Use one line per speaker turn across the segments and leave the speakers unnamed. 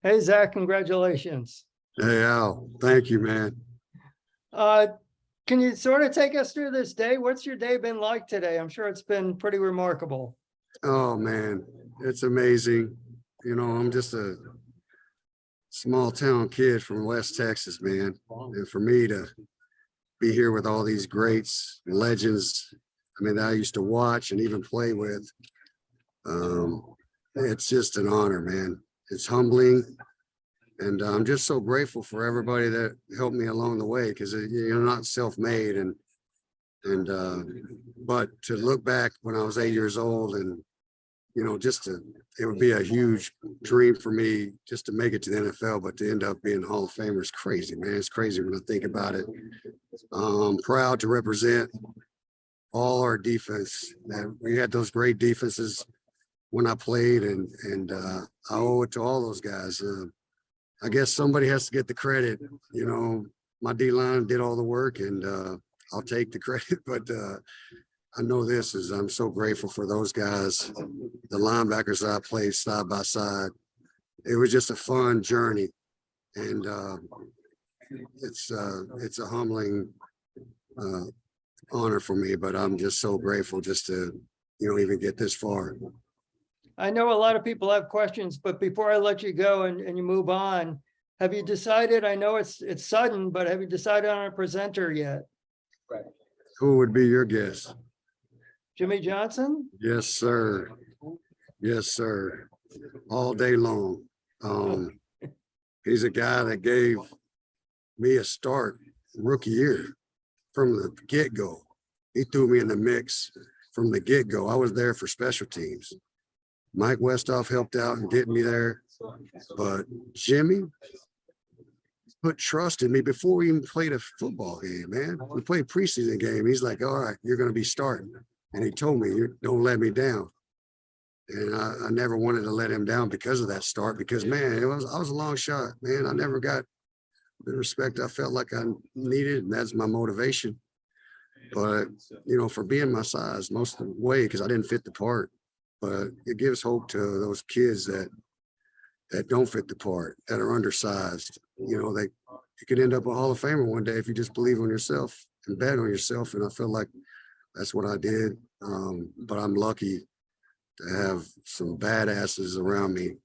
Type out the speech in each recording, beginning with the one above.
Hey, Zach, congratulations.
Hey, Al, thank you, man.
Can you sort of take us through this day? What's your day been like today? I'm sure it's been pretty remarkable.
Oh, man, it's amazing. You know, I'm just a small town kid from West Texas, man. And for me to be here with all these greats, legends, I mean, that I used to watch and even play with, it's just an honor, man. It's humbling. And I'm just so grateful for everybody that helped me along the way, because you're not self-made. But to look back when I was 8 years old and, you know, it would be a huge dream for me just to make it to the NFL, but to end up being Hall of Famer is crazy, man. It's crazy when I think about it. I'm proud to represent all our defense. And we had those great defenses when I played, and I owe it to all those guys. I guess somebody has to get the credit. You know, my D-line did all the work, and I'll take the credit, but I know I'm so grateful for those guys, the linebackers I played side by side. It was just a fun journey, and it's a humbling honor for me, but I'm just so grateful just to, you know, even get this far.
I know a lot of people have questions, but before I let you go and you move on, have you decided, I know it's sudden, but have you decided on a presenter yet?
Who would be your guess?
Jimmy Johnson?
Yes, sir. Yes, sir. All day long. He's a guy that gave me a start rookie year from the get-go. He threw me in the mix from the get-go. I was there for special teams. Mike Westhoff helped out in getting me there, but Jimmy put trust in me before we even played a football game, man. We played preseason game. He's like, all right, you're going to be starting. And he told me, don't let me down. And I never wanted to let him down because of that start, because, man, I was a long shot, man. I never got the respect I felt like I needed, and that's my motivation. But, you know, for being my size most of the way, because I didn't fit the part, but it gives hope to those kids that don't fit the part, that are undersized. You know, you could end up a Hall of Famer one day if you just believe on yourself and bet on yourself. And I feel like that's what I did. But I'm lucky to have some badasses around me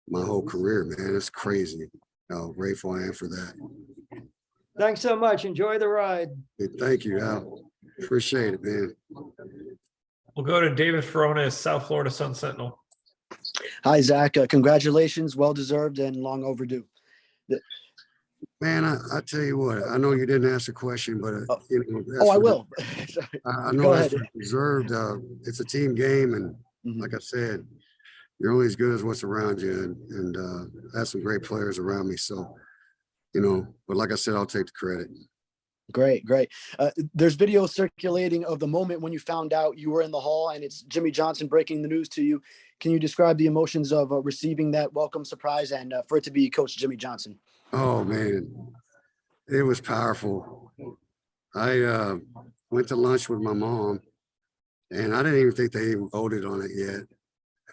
my whole career, man. It's crazy how grateful I am for that.
Thanks so much. Enjoy the ride.
Hey, thank you, Al. Appreciate it, man.
We'll go to David Ferrona, South Florida Sun Sentinel.
Hi, Zach. Congratulations. Well-deserved and long overdue.
Man, I tell you what, I know you didn't ask a question, but you know,
I will.
I know that's reserved. It's a team game, and like I said, you're only as good as what's around you, and I have some great players around me. So, you know, but like I said, I'll take the credit.
Great. There's video circulating of the moment when you found out you were in the Hall, and it's Jimmy Johnson breaking the news to you. Can you describe the emotions of receiving that welcome surprise and for it to be Coach Jimmy Johnson?
Oh, man, it was powerful. I went to lunch with my mom, and I didn't even think they even voted on it yet.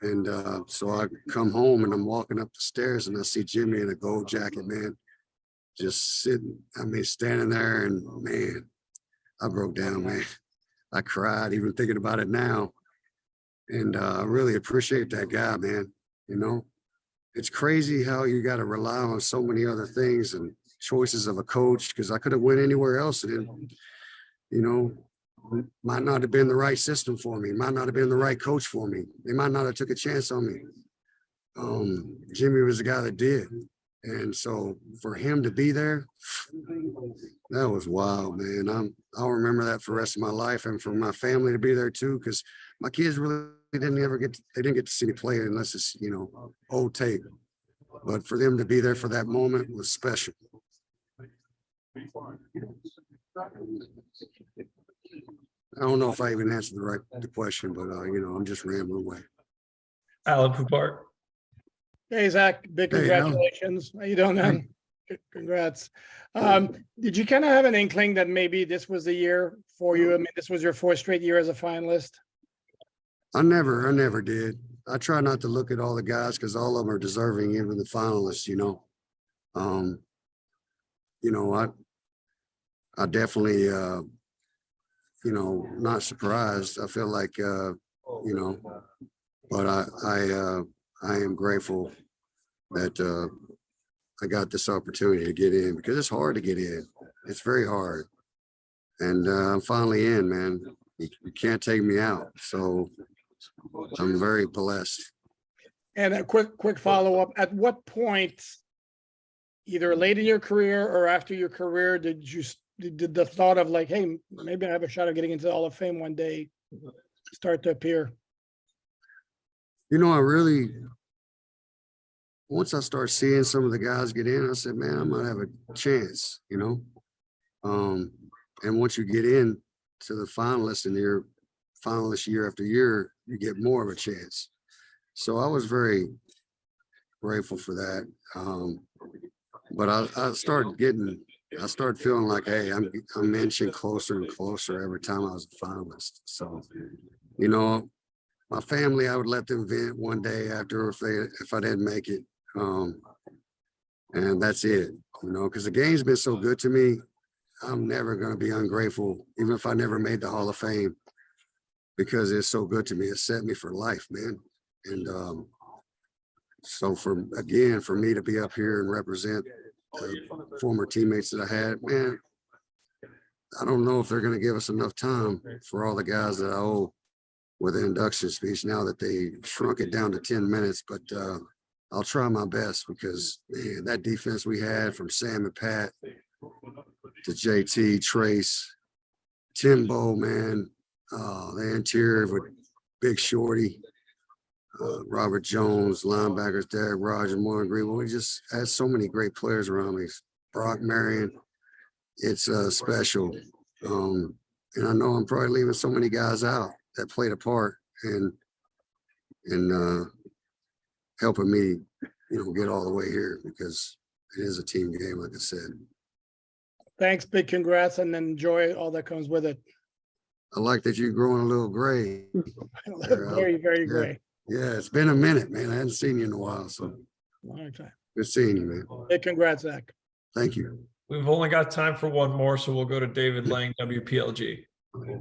And so I come home, and I'm walking up the stairs, and I see Jimmy in a gold jacket, man, just standing there, and man, I broke down, man. I cried even thinking about it now. And I really appreciate that guy, man. You know, it's crazy how you got to rely on so many other things and choices of a coach, because I could have went anywhere else, and it, you know, might not have been the right system for me, might not have been the right coach for me. They might not have took a chance on me. Jimmy was the guy that did. And so for him to be there, that was wild, man. I'll remember that for the rest of my life, and for my family to be there too, because my kids really didn't get to see me play unless it's, you know, old tape. But for them to be there for that moment was special. I don't know if I even answered the question, but you know, I'm just rambling away.
Alan Poupart.
Hey, Zach, big congratulations. How you doing, man? Congrats. Did you kind of have an inkling that maybe this was the year for you? I mean, this was your fourth straight year as a finalist.
I never did. I try not to look at all the guys because all of them are deserving, even the finalists, you know. I definitely, not surprised. I feel like, but I am grateful that I got this opportunity to get in because it's hard to get in. It's very hard. And I'm finally in, man. You can't take me out. So I'm very blessed.
And a quick follow-up. At what point, either late in your career or after your career, did the thought of like, hey, maybe I have a shot of getting into the Hall of Fame one day start to appear?
Once I start seeing some of the guys get in, I said, man, I might have a chance, and once you get in to the finalists and you're finalists year after year, you get more of a chance. So I was very grateful for that. But I started feeling like, hey, I'm inching closer and closer every time I was a finalist. So, my family, I would let them vent one day after if I didn't make it. And that's it, because the game's been so good to me. I'm never going to be ungrateful, even if I never made the Hall of Fame, because it's so good to me. It set me for life, man. And so for me to be up here and represent the former teammates that I had, man, I don't know if they're going to give us enough time for all the guys that I owe with the induction speech now that they shrunk it down to 10 minutes. But I'll try my best because, man, that defense we had from Sam and Pat to JT, Trace, Timbo, man, the interior with Big Shorty, Robert Jones, linebackers, Derek Rogers, Morgan Greenwood. We just had so many great players around me. Brock Marion, it's special. And I know I'm probably leaving so many guys out that played a part in helping me, get all the way here because it is a team game, like I said.
Thanks, big congrats, and enjoy all that comes with it.
I like that you're growing a little gray.
Very, very great.
Yeah, it's been a minute, man. I hadn't seen you in a while, so
Long time.
good seeing you, man.
Big congrats, Zach.
Thank you.
We've only got time for one more, so we'll go to David Lang, WPLG.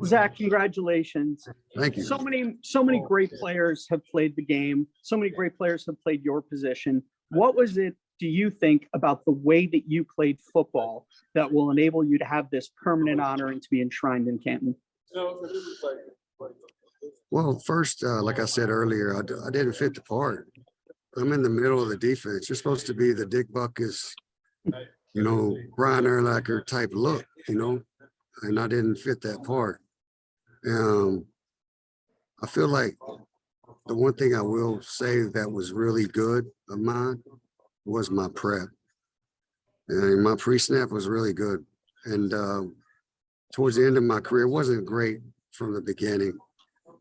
Zach, congratulations.
Thank you.
So many great players have played the game. So many great players have played your position. What was it, do you think, about the way that you played football that will enable you to have this permanent honor and to be enshrined in Canton?
Well, first, like I said earlier, I didn't fit the part. I'm in the middle of the defense. You're supposed to be the Dick Butkus, Brian Urlacher type look, and I didn't fit that part. I feel like the one thing I will say that was really good of mine was my prep. And my pre-snap was really good. And towards the end of my career, it wasn't great from the beginning.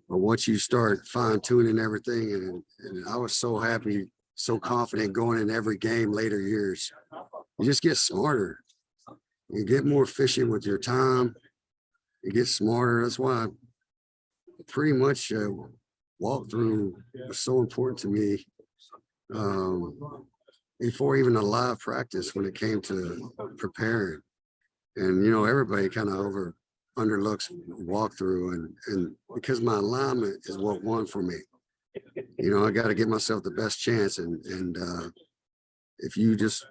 But once you start fine-tuning everything, and I was so happy, so confident going in every game later years, you just get smarter. You get more efficient with your time. You get smarter. That's why pretty much walkthrough was so important to me before even a live practice when it came to preparing. And, everybody kind of underlooks walkthrough and because my alignment is what won for me. I got to give myself the best chance. And if you just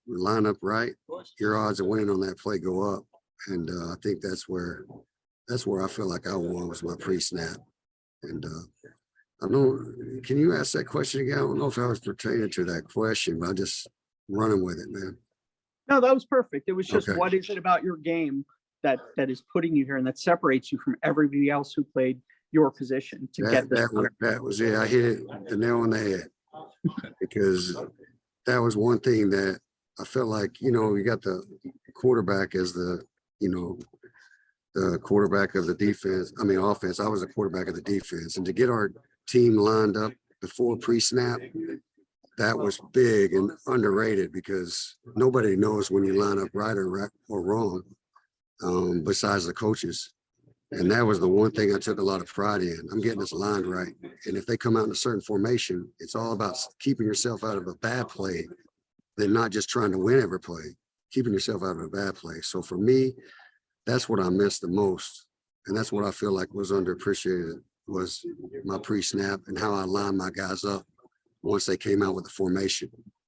line up right, your odds of winning on that play go up. And I think that's where I feel like I won was my pre-snap. And can you ask that question again? I don't know if I was pertaining to that question, but I'm just running with it, man.
No, that was perfect. It was just,
Okay.
What is it about your game that is putting you here and that separates you from everybody else who played your position to get this?
That was it. I hit it the nail on the head because that was one thing that I felt like, you got the quarterback as the quarterback of the offense. I was the quarterback of the defense. And to get our team lined up before pre-snap, that was big and underrated because nobody knows when you line up right or wrong, besides the coaches. And that was the one thing I took a lot of pride in. I'm getting this aligned right. And if they come out in a certain formation, it's all about keeping yourself out of a bad play than not just trying to win every play, keeping yourself out of a bad play. So for me, that's what I missed the most. And that's what I feel like was underappreciated was my pre-snap and how I lined my guys up once they came out with the formation.